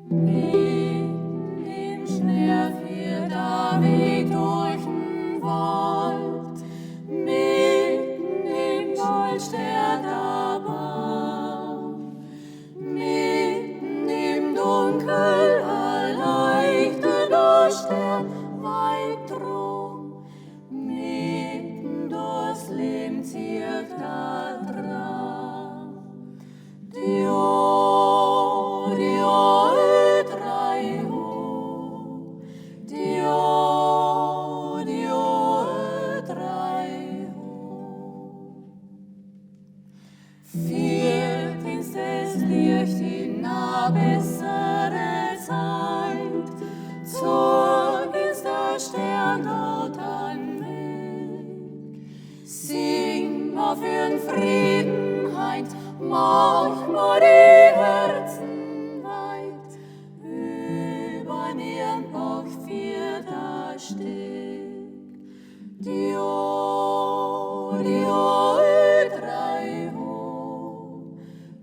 Mitten im Schnee führt der Weg durch den Wald, mitten im Gold steht der Baum, mitten im Dunkel erleuchtet der Stern weit drum, mitten durchs Leben zieht der Traum. Viertens das Licht in a bessere Zeit, Zog ist der Stern dort an Weg. Sing ma für'n Frieden heint, mach ma die Herzen weit, übern ihren Bauch für der Steg. Dio, Dio, drei ho,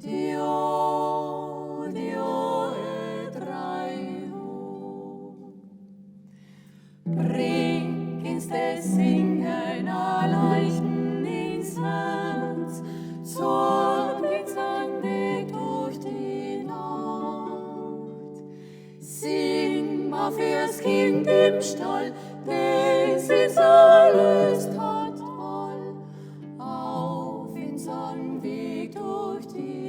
Dio, Dio, drei ho. Bring ins des Singen a Leichten ins Herz, zog ins Anweg durch die Nacht. Sing ma für's Kind im Stall, des ist alles toll, auf ins Anweg durch die